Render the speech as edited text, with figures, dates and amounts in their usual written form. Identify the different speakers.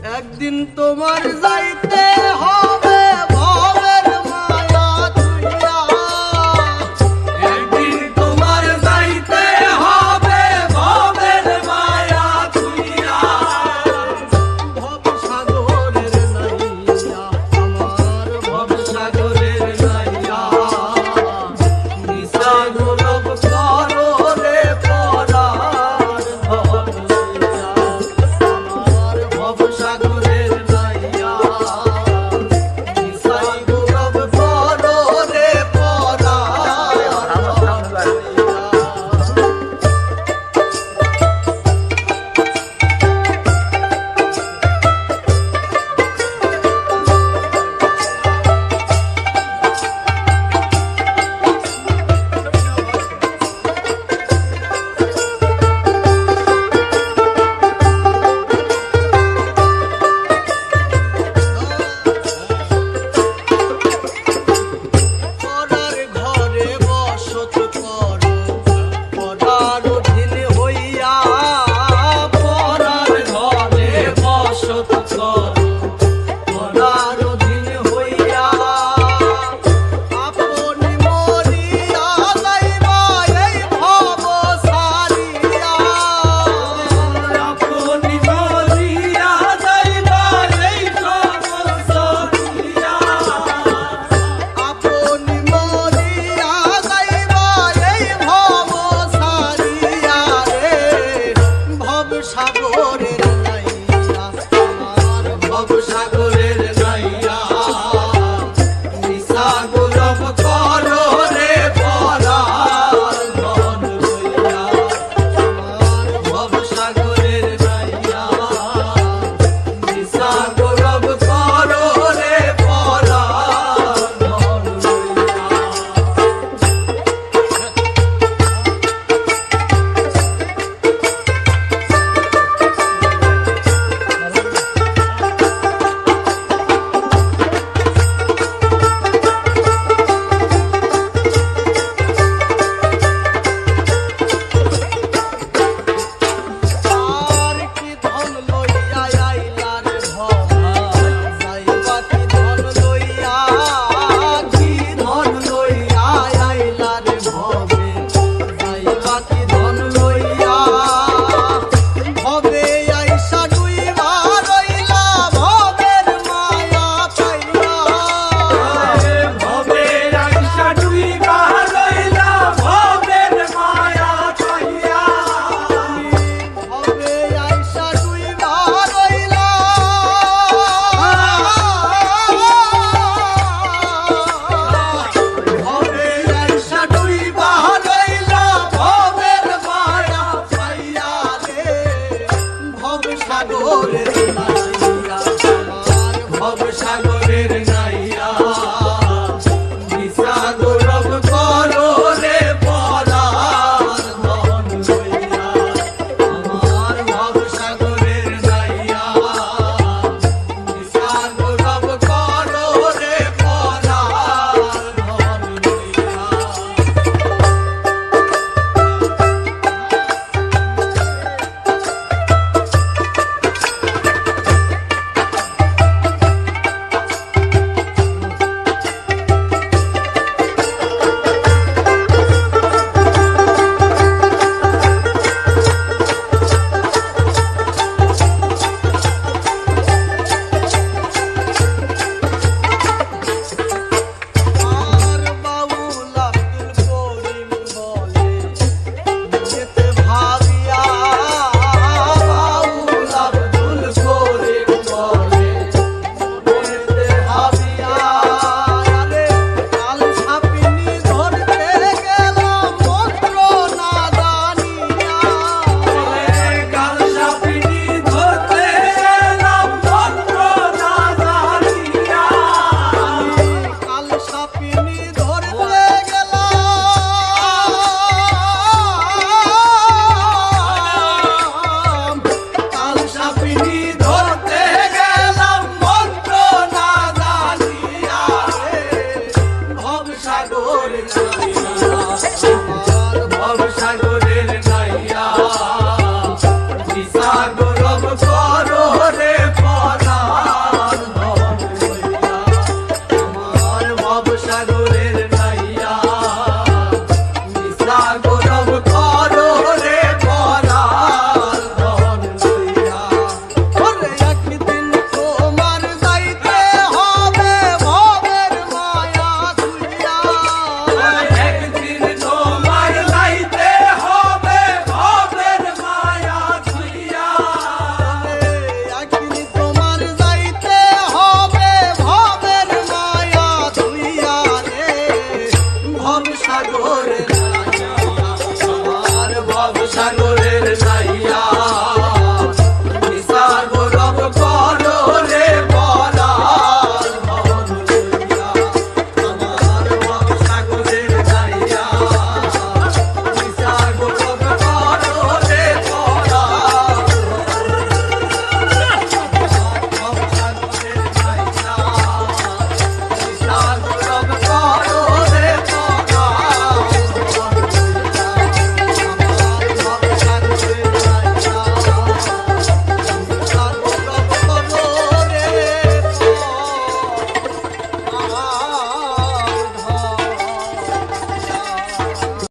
Speaker 1: একদিন তোমার যাইতে হবে ভবের মায়া তুইয়া,
Speaker 2: একদিন তোমার যাইতে হবে ভবের মায়া তুইয়া।
Speaker 1: ভব সাগরের নাইয়া আমার ভব সাগরের নাইয়া,
Speaker 2: নিশা গোলপ করো রে পরার ভব লইয়া।
Speaker 1: আমার ভব সাগরের নাইয়া,
Speaker 2: নিশা গোলপ করো রে পরার ভব লইয়া।
Speaker 1: পরার ঘরে বসত করো পরার অধীন হইয়া,
Speaker 2: পরার ঘরে বসত করো পরার অধীন হইয়া।
Speaker 1: আপনি মরিয়া যাইবা এই ভব সারিয়া,
Speaker 2: আপনি মরিয়া যাইবা এই সংসারিয়া।
Speaker 1: আপনি মরিয়া যাইবা এই ভব সারিয়া রে, ভব সাগরের নাইয়া আমার
Speaker 2: ভব সাগরের নাইয়া, নিশা গোলপ করো রে পরার ধন লইয়া।
Speaker 1: আমার
Speaker 2: ভব সাগরের নাইয়া, নিশা গোলপ করো রে পরার ধন লইয়া।
Speaker 1: আর কি ধন লইয়া আইলা রে ভব, যাইবা কি ধন লইয়া, কি ধন লইয়া আইলা রে ভবে, যাইবা কি ধন লইয়া। ভবে আইসা ডুইবা রইলা ভবের মায়া পাইয়া,
Speaker 2: ভবে আইসা ডুইবা রইলা ভবের মায়া পাইয়া।
Speaker 1: ভবে আইসা ডুইবা রইলা,
Speaker 2: ভবে আইসা ডুইবা রইলা ভবের মায়া পাইয়া রে।
Speaker 1: ভব সাগরের নাইয়া আমার
Speaker 2: ভব সাগরের